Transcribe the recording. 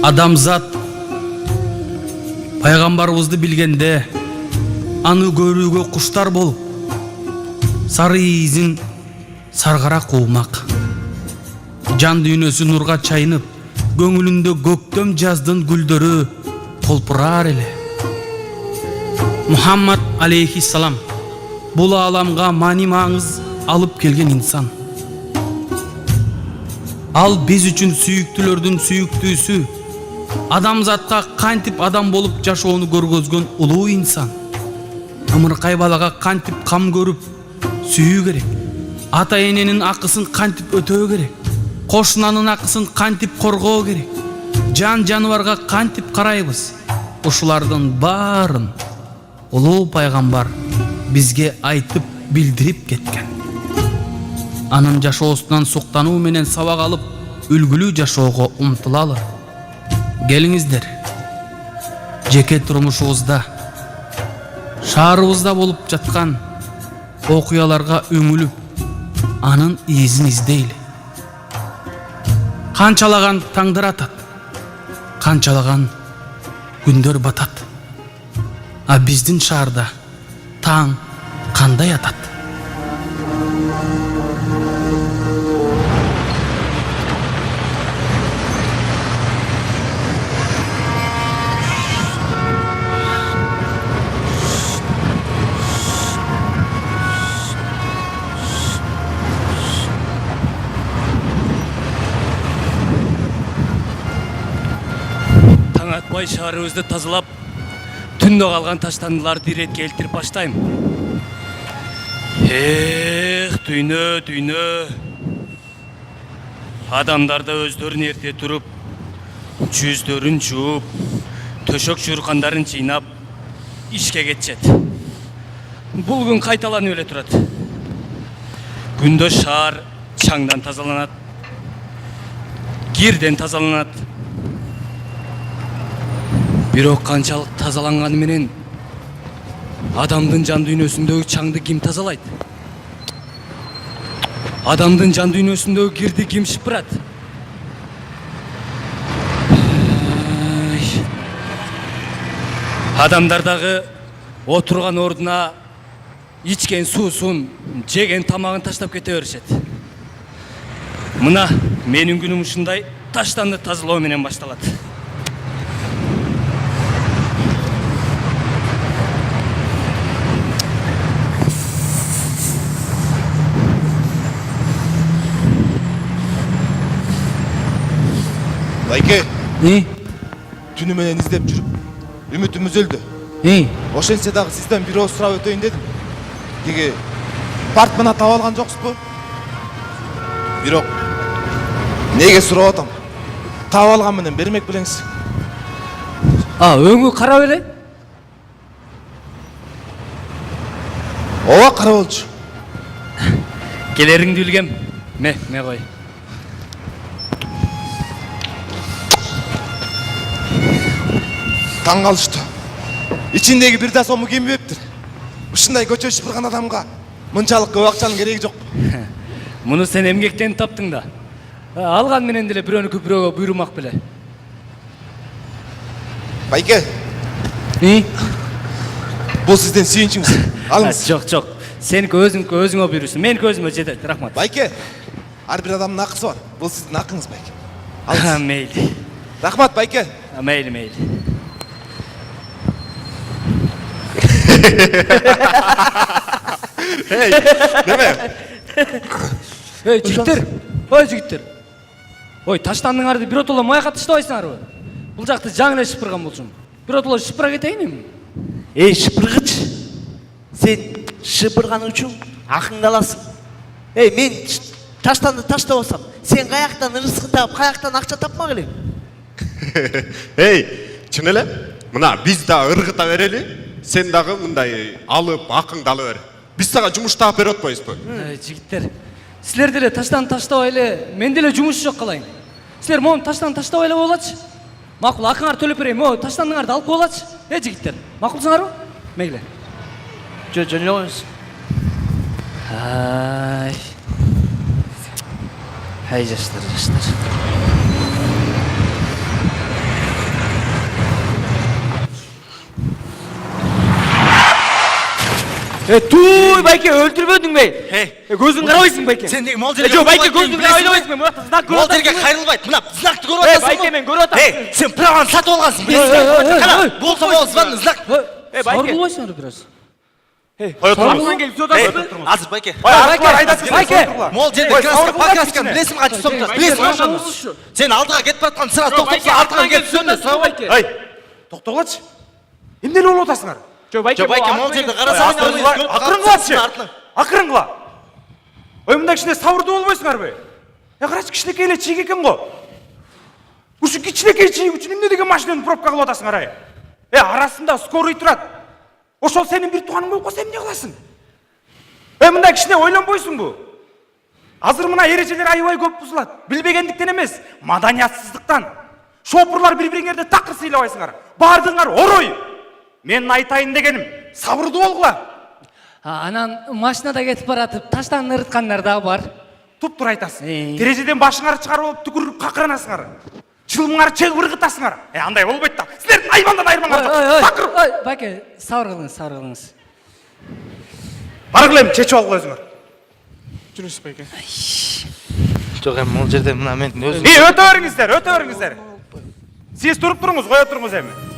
Адамзат пайгамбарыбызды билгенде, аны көрүүгө куштар болуп, сары изин саргара куумак. Жан дүйнөсү нурга чайынып, көңүлүндө көктөм жаздын гүлдөрү колпурар эле. Мухаммад алейхиссалам бул аламга маани маңыз алып келген инсан. Ал биз үчүн сүйүктүүлөрдүн сүйүктүүсү, адамзатка кантип адам болуп жашоону көргөзгөн улуу инсан. Ымыркай балага кантип кам көрүп сүйүү керек, ата эненин акысын кантип өтөө керек, кошунанын акысын кантип коргоо керек, жан жаныбарга кантип карайбыз, ушулардын баарын улуу пайгамбар бизге айтып билдирип кеткен. Анын жашоосунан суктануу менен сабак алып, үлгүлүү жашоого умтулалы. Келиңиздер, жеке турмушубузда, шаарыбызда болуп жаткан окуяларга үңүлүп, анын изин издейли. Канчалаган таңдар атат, канчалаган күндөр батат. А биздин шаарда таң кандай атат? Таң атпай шаарыбызды тазалап, түндө калган таштандыларды иретке келтирип баштайм. Дүйнө. Адамдарда өздөрүн эрте туруп, жүздөрүн жууп, төшөк жууркандарын жыйнап, ишке кетишет. Бул күн кайталанып эле турат. Күндө шаар чаңдан тазаланат, кирден тазаланат. Бирок канчалык тазаланганы менен адамдын жан дүйнөсүндөгү чаңды ким тазалайт? Адамдын жан дүйнөсүндөгү кирди ким шыпырат? Адамдардагы отурган ордуна ичкен суусун, жеген тамагын таштап кете беришет. Мына менин күнүм ушундай таштанды тазалоо менен башталат. Байке, Не? түнү менен издеп жүрүп, үмүтүм үзүлдү. Ошентсе дагы сизден бир ооз сурап өтөйүн дедим. Деги партмана таап алган жоксузбу? Бирок неге сурап атам? Таап алган менен бермек белеңиз. Өңү кара беле? Ооба, кара болчу. Келериңди билгем. Ме кой. Таң калыштуу. Ичиндеги бир да сому кембептир. Ушундай көчө шыпырган адамга мынчалык көп акчанын кереги жок. Муну сен эмгектенип таптың да. Алган менен деле бирөөнүкү бирөөгө буйрумак беле. Байке, бул сиздин сүйүнчүңүз. Алыңыз. Жок. Сеники өзүңө буйрусун. Меники өзүмө жетет. Рахмат. Байке, ар бир адамдын акысы бар. Бул сиздин акыңыз, байке. Алыңыз. Мейли. Рахмат, байке. Мейли. Неме? Жигиттер. Таштандың арды биротоло маяка таштабайсыңарбы? Бул жакты жаңы эле шыпырган болчумун. Биротоло шыпыра кетейин эми. Шыпыргыч. Сен шыпырган үчүн акыңды аласың. Мен таштанды таштабасам, сен каяктан ырыскы таап, каяктан акча тапмак элең? Чын эле? Мына биз да ыргыта берели. Сен дагы мындай алып, акыңды ала бер. Биз сага жумуш таап берип атпайбызбы? Жигиттер, силер деле таштан таштабай эле, мен деле жумуш жок калайын. Силер мону таштан таштабай эле болачы. Макул, акыңарды төлөп берейин. Таштандыңарды алып болачы. Жигиттер, макулсуңарбы? Мейлі. Жөн эле коюңуз. Ай жаштар. Туй, байке, өлтірбөдің бе? Көзің қарабайсың, байке. Сен неге мол жерге Жоқ, байке, көзің қарабайсың, мен мұнақты знак көріп мол жерге отырсың. қайрылбайды. Мына знақты көріп отырсың. Байке, мен көріп отырмын. Сен праваны сатып алғансың. Қара, болса болсын, знак. Байке. Сарылбайсыңар біраз. Сарылған келіп сотасыз. Азыр байке. Байке. Мол жерде краска показканы білесің қанша сомды? Білесің ошоны? Сен алдыға кетіп жатқан сразу тоқтаса артынан келіп сөнді. Ай, тоқтағылашы. Емден ол отасыңар? жоқ, байке, мол жерде қарасаң ақырын қылашы. Ақырын қыла. Ой, мында кішіне сауырды болмайсыңар бе? Қарашы кішінекейле чиік екен ғой. Үш кішінекей чиік үшін емне деген машинаны пробка қылып отасыңар ай? Арасында скорый тұрады. Ошол сенің бір туғаның болып қалса емне қыласың? Мында кішіне ойланбойсың бұл. Азыр мына ережелер аябай көп бұзылады. Білбегендіктен емес, маданиятсыздықтан. Шопырлар бір-біріңерді тақыр сыйлабайсыңар. Бардыңар орой. Мен айтайын дегенім, сабырды болғыла. Анан машинада кетип баратып таштан ырыткандар да бар. Туп-тур айтасың. Терезеден башыңар шығарып алып түкіріп қақыранасыңар. Чылымыңар чегіп ырғытасыңар. Андай болбайды да. Сіздердің айбандан айырмаңар. Тақыр. Байке, сабыр кылыңыз. Бар кылайым, чечіп алғыла өзіңер. жүріс, байке. Жоқ, мол жерде мына мен өзім. Өте өріңіздер. Сіз тұрып тұрыңыз, қоя тұрыңыз әмі.